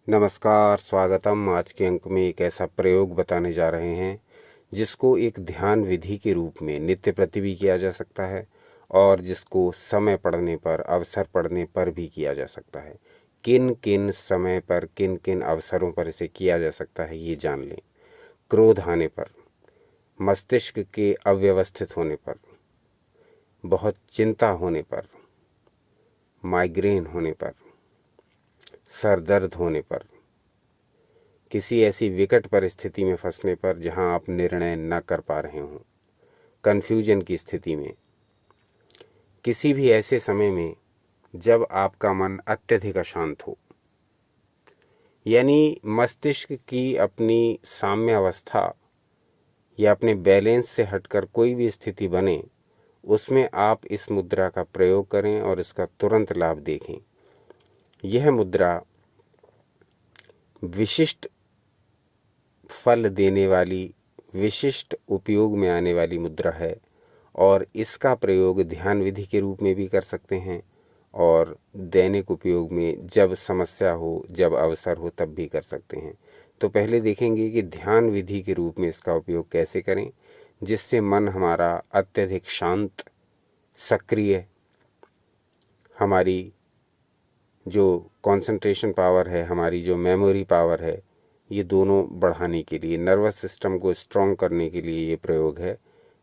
नमस्कार, स्वागतम। आज के अंक में एक ऐसा प्रयोग बताने जा रहे हैं जिसको एक ध्यान विधि के रूप में नित्य प्रति भी किया जा सकता है और जिसको समय पड़ने पर, अवसर पड़ने पर भी किया जा सकता है। किन किन समय पर, किन किन अवसरों पर इसे किया जा सकता है ये जान लें। क्रोध आने पर, मस्तिष्क के अव्यवस्थित होने पर, बहुत चिंता होने पर, माइग्रेन होने पर, सर दर्द होने पर, किसी ऐसी विकट परिस्थिति में फंसने पर जहां आप निर्णय न कर पा रहे हों, कन्फ्यूजन की स्थिति में, किसी भी ऐसे समय में जब आपका मन अत्यधिक अशांत हो, यानी मस्तिष्क की अपनी साम्य अवस्था या अपने बैलेंस से हटकर कोई भी स्थिति बने, उसमें आप इस मुद्रा का प्रयोग करें और इसका तुरंत लाभ देखें। यह मुद्रा विशिष्ट फल देने वाली, विशिष्ट उपयोग में आने वाली मुद्रा है और इसका प्रयोग ध्यान विधि के रूप में भी कर सकते हैं और दैनिक उपयोग में जब समस्या हो, जब अवसर हो तब भी कर सकते हैं। तो पहले देखेंगे कि ध्यान विधि के रूप में इसका उपयोग कैसे करें जिससे मन हमारा अत्यधिक शांत, सक्रिय, हमारी जो कंसंट्रेशन पावर है, हमारी जो मेमोरी पावर है, ये दोनों बढ़ाने के लिए, नर्वस सिस्टम को स्ट्रॉन्ग करने के लिए ये प्रयोग है।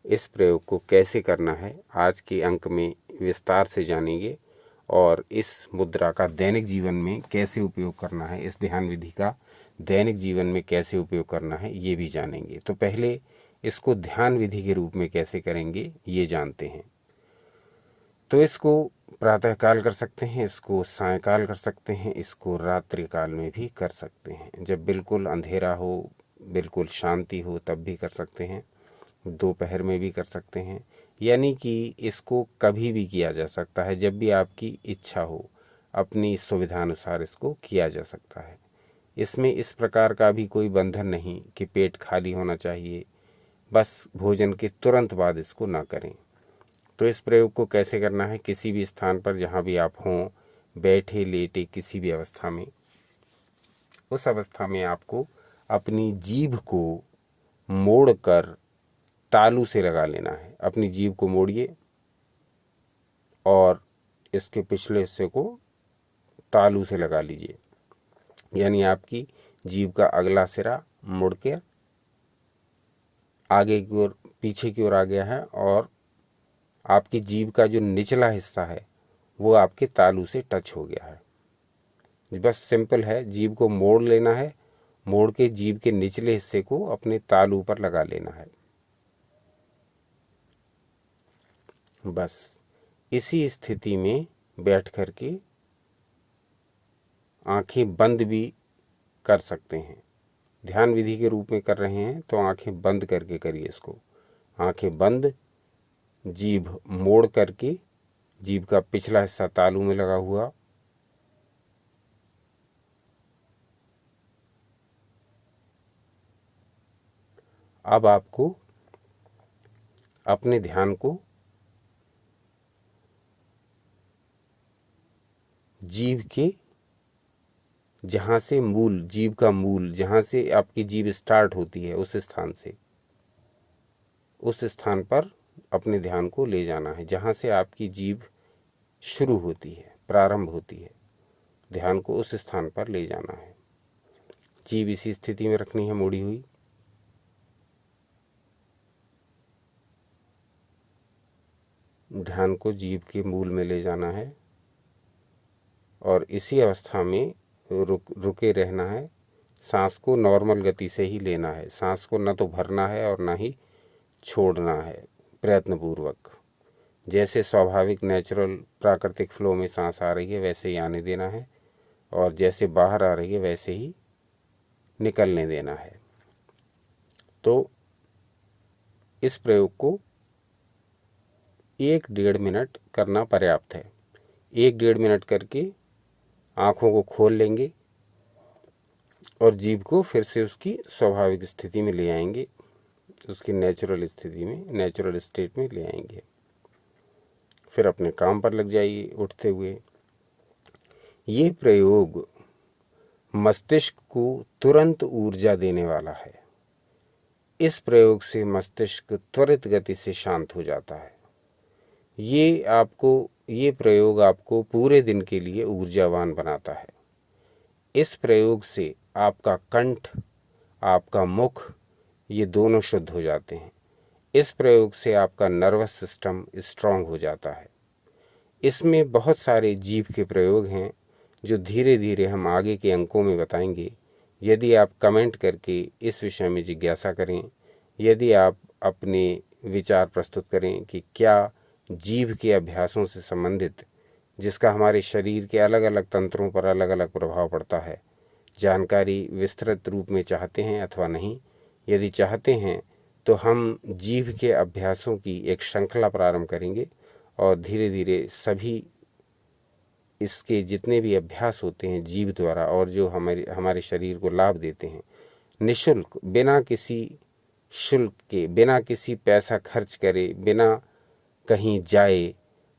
इस प्रयोग को कैसे करना है आज के अंक में विस्तार से जानेंगे और इस मुद्रा का दैनिक जीवन में कैसे उपयोग करना है, इस ध्यान विधि का दैनिक जीवन में कैसे उपयोग करना है ये भी जानेंगे। तो पहले इसको ध्यान विधि के रूप में कैसे करेंगे ये जानते हैं। तो इसको प्रातःकाल कर सकते हैं, इसको सायंकाल कर सकते हैं, इसको रात्रि काल में भी कर सकते हैं। जब बिल्कुल अंधेरा हो, बिल्कुल शांति हो तब भी कर सकते हैं, दोपहर में भी कर सकते हैं, यानी कि इसको कभी भी किया जा सकता है। जब भी आपकी इच्छा हो, अपनी सुविधा अनुसार इसको किया जा सकता है। इसमें इस प्रकार का भी कोई बंधन नहीं कि पेट खाली होना चाहिए, बस भोजन के तुरंत बाद इसको ना करें। तो इस प्रयोग को कैसे करना है, किसी भी स्थान पर जहाँ भी आप हों, बैठे लेटे किसी भी अवस्था में, उस अवस्था में आपको अपनी जीभ को मोड़कर तालू से लगा लेना है। अपनी जीभ को मोड़िए और इसके पिछले हिस्से को तालू से लगा लीजिए, यानी आपकी जीभ का अगला सिरा मुड़ के आगे की ओर, पीछे की ओर आ गया है और आपकी जीभ का जो निचला हिस्सा है वो आपके तालू से टच हो गया है। बस सिंपल है, जीभ को मोड़ लेना है, मोड़ के जीभ के निचले हिस्से को अपने तालू पर लगा लेना है। बस इसी स्थिति में बैठ कर के आंखें बंद भी कर सकते हैं। ध्यान विधि के रूप में कर रहे हैं तो आंखें बंद करके करिए इसको। आंखें बंद, जीभ मोड़ करके, जीभ का पिछला हिस्सा तालू में लगा हुआ, अब आपको अपने ध्यान को जीभ के जहाँ से मूल, जीभ का मूल जहाँ से आपकी जीभ स्टार्ट होती है उस स्थान से, उस स्थान पर अपने ध्यान को ले जाना है जहाँ से आपकी जीभ शुरू होती है, प्रारंभ होती है। ध्यान को उस स्थान पर ले जाना है। जीभ इसी स्थिति में रखनी है मुड़ी हुई। ध्यान को जीभ के मूल में ले जाना है और इसी अवस्था में रुके रहना है। सांस को नॉर्मल गति से ही लेना है। सांस को न तो भरना है और ना ही छोड़ना है, प्रयत्नपूर्वक। जैसे स्वाभाविक, नेचुरल, प्राकृतिक फ्लो में सांस आ रही है वैसे ही आने देना है और जैसे बाहर आ रही है वैसे ही निकलने देना है। तो इस प्रयोग को 1-1.5 मिनट करना पर्याप्त है। 1-1.5 मिनट करके आँखों को खोल लेंगे और जीभ को फिर से उसकी स्वाभाविक स्थिति में ले आएंगे, उसकी नेचुरल स्थिति में, नेचुरल स्टेट में ले आएंगे। फिर अपने काम पर लग जाइए उठते हुए। ये प्रयोग मस्तिष्क को तुरंत ऊर्जा देने वाला है। इस प्रयोग से मस्तिष्क त्वरित गति से शांत हो जाता है। ये प्रयोग आपको पूरे दिन के लिए ऊर्जावान बनाता है। इस प्रयोग से आपका कंठ, आपका मुख, ये दोनों शुद्ध हो जाते हैं। इस प्रयोग से आपका नर्वस सिस्टम स्ट्रांग हो जाता है। इसमें बहुत सारे जीभ के प्रयोग हैं जो धीरे धीरे हम आगे के अंकों में बताएंगे। यदि आप कमेंट करके इस विषय में जिज्ञासा करें, यदि आप अपने विचार प्रस्तुत करें कि क्या जीभ के अभ्यासों से संबंधित, जिसका हमारे शरीर के अलग अलग तंत्रों पर अलग अलग प्रभाव पड़ता है, जानकारी विस्तृत रूप में चाहते हैं अथवा नहीं। यदि चाहते हैं तो हम जीभ के अभ्यासों की एक श्रृंखला प्रारंभ करेंगे और धीरे धीरे सभी इसके जितने भी अभ्यास होते हैं जीभ द्वारा और जो हमारे शरीर को लाभ देते हैं, निःशुल्क, बिना किसी शुल्क के, बिना किसी पैसा खर्च करे, बिना कहीं जाए,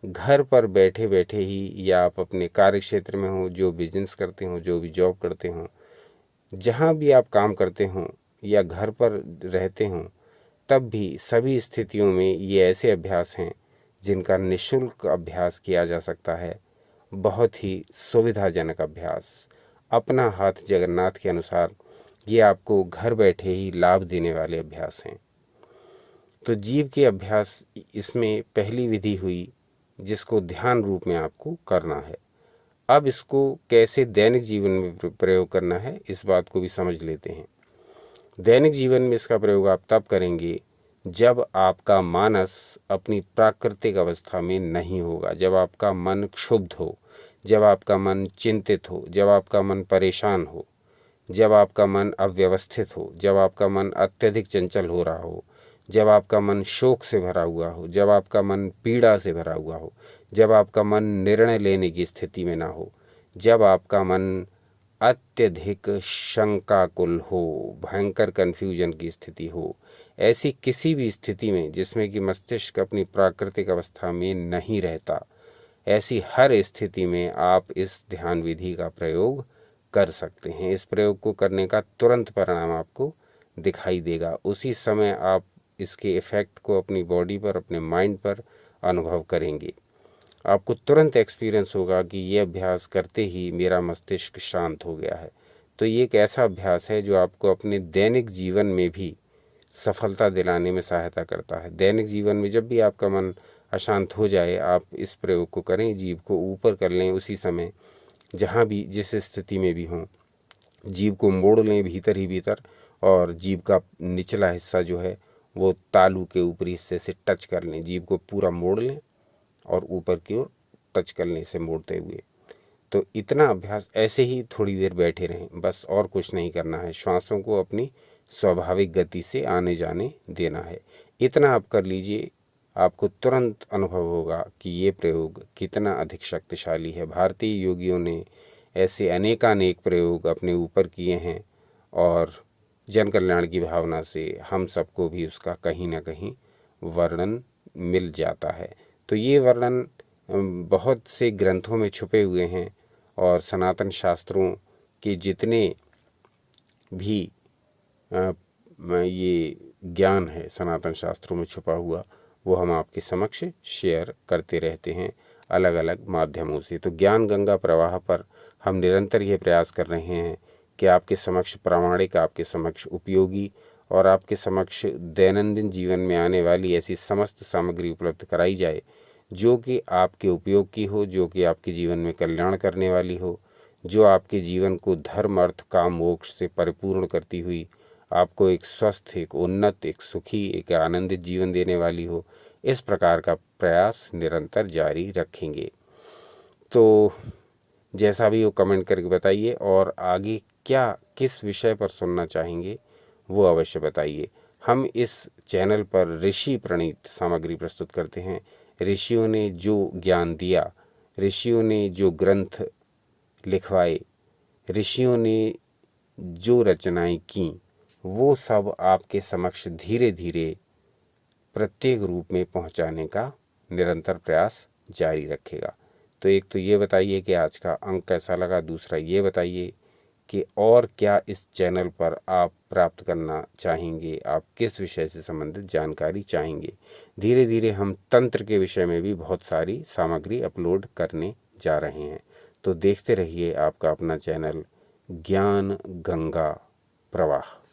घर पर बैठे बैठे ही, या आप अपने कार्य क्षेत्र में हो, जो बिजनेस करते हो, जो भी जॉब करते हो, जहाँ भी आप काम करते हो या घर पर रहते हो, तब भी सभी स्थितियों में ये ऐसे अभ्यास हैं जिनका निःशुल्क अभ्यास किया जा सकता है। बहुत ही सुविधाजनक अभ्यास, अपना हाथ जगन्नाथ के अनुसार, ये आपको घर बैठे ही लाभ देने वाले अभ्यास हैं। तो जीभ के अभ्यास, इसमें पहली विधि हुई जिसको ध्यान रूप में आपको करना है। अब इसको कैसे दैनिक जीवन में प्रयोग करना है, इस बात को भी समझ लेते हैं। दैनिक जीवन में इसका प्रयोग आप तब करेंगे जब आपका मानस अपनी प्राकृतिक अवस्था में नहीं होगा, जब आपका मन क्षुब्ध हो, जब आपका मन चिंतित हो, जब आपका मन परेशान हो, जब आपका मन अव्यवस्थित हो, जब आपका मन अत्यधिक चंचल हो रहा हो, जब आपका मन शोक से भरा हुआ हो, जब आपका मन पीड़ा से भरा हुआ हो, जब आपका मन निर्णय लेने की स्थिति में ना हो, जब आपका मन अत्यधिक शंकाकुल हो, भयंकर कन्फ्यूजन की स्थिति हो, ऐसी किसी भी स्थिति में जिसमें कि मस्तिष्क अपनी प्राकृतिक अवस्था में नहीं रहता, ऐसी हर स्थिति में आप इस ध्यान विधि का प्रयोग कर सकते हैं। इस प्रयोग को करने का तुरंत परिणाम आपको दिखाई देगा। उसी समय आप इसके इफ़ेक्ट को अपनी बॉडी पर, अपने माइंड पर अनुभव करेंगे। आपको तुरंत एक्सपीरियंस होगा कि ये अभ्यास करते ही मेरा मस्तिष्क शांत हो गया है। तो ये एक ऐसा अभ्यास है जो आपको अपने दैनिक जीवन में भी सफलता दिलाने में सहायता करता है। दैनिक जीवन में जब भी आपका मन अशांत हो जाए, आप इस प्रयोग को करें, जीभ को ऊपर कर लें, उसी समय जहाँ भी जिस स्थिति में भी हों, जीभ को मोड़ लें भीतर ही भीतर, और जीभ का निचला हिस्सा जो है वो तालू के ऊपरी हिस्से से टच कर लें। जीभ को पूरा मोड़ लें और ऊपर की ओर टच करने से मोड़ते हुए। तो इतना अभ्यास, ऐसे ही थोड़ी देर बैठे रहें, बस और कुछ नहीं करना है। श्वासों को अपनी स्वाभाविक गति से आने जाने देना है। इतना आप कर लीजिए, आपको तुरंत अनुभव होगा कि ये प्रयोग कितना अधिक शक्तिशाली है। भारतीय योगियों ने ऐसे अनेकानेक प्रयोग अपने ऊपर किए हैं और जन कल्याण की भावना से हम सबको भी उसका कहीं ना कहीं वर्णन मिल जाता है। तो ये वर्णन बहुत से ग्रंथों में छुपे हुए हैं और सनातन शास्त्रों के जितने भी ये ज्ञान है सनातन शास्त्रों में छुपा हुआ, वो हम आपके समक्ष शेयर करते रहते हैं अलग अलग माध्यमों से। तो ज्ञान गंगा प्रवाह पर हम निरंतर ये प्रयास कर रहे हैं कि आपके समक्ष प्रामाणिक, आपके समक्ष उपयोगी और आपके समक्ष दैनंदिन जीवन में आने वाली ऐसी समस्त सामग्री उपलब्ध कराई जाए जो कि आपके उपयोग की हो, जो कि आपके जीवन में कल्याण करने वाली हो, जो आपके जीवन को धर्म, अर्थ, काम, मोक्ष से परिपूर्ण करती हुई आपको एक स्वस्थ, एक उन्नत, एक सुखी, एक आनंदित जीवन देने वाली हो। इस प्रकार का प्रयास निरंतर जारी रखेंगे। तो जैसा भी हो कमेंट करके बताइए, और आगे क्या किस विषय पर सुनना चाहेंगे वो अवश्य बताइए। हम इस चैनल पर ऋषि प्रणीत सामग्री प्रस्तुत करते हैं। ऋषियों ने जो ज्ञान दिया, ऋषियों ने जो ग्रंथ लिखवाए, ऋषियों ने जो रचनाएं की, वो सब आपके समक्ष धीरे धीरे प्रत्येक रूप में पहुंचाने का निरंतर प्रयास जारी रखेगा। तो एक तो ये बताइए कि आज का अंक कैसा लगा, दूसरा ये बताइए कि और क्या इस चैनल पर आप प्राप्त करना चाहेंगे, आप किस विषय से संबंधित जानकारी चाहेंगे। धीरे धीरे हम तंत्र के विषय में भी बहुत सारी सामग्री अपलोड करने जा रहे हैं। तो देखते रहिए आपका अपना चैनल ज्ञान गंगा प्रवाह।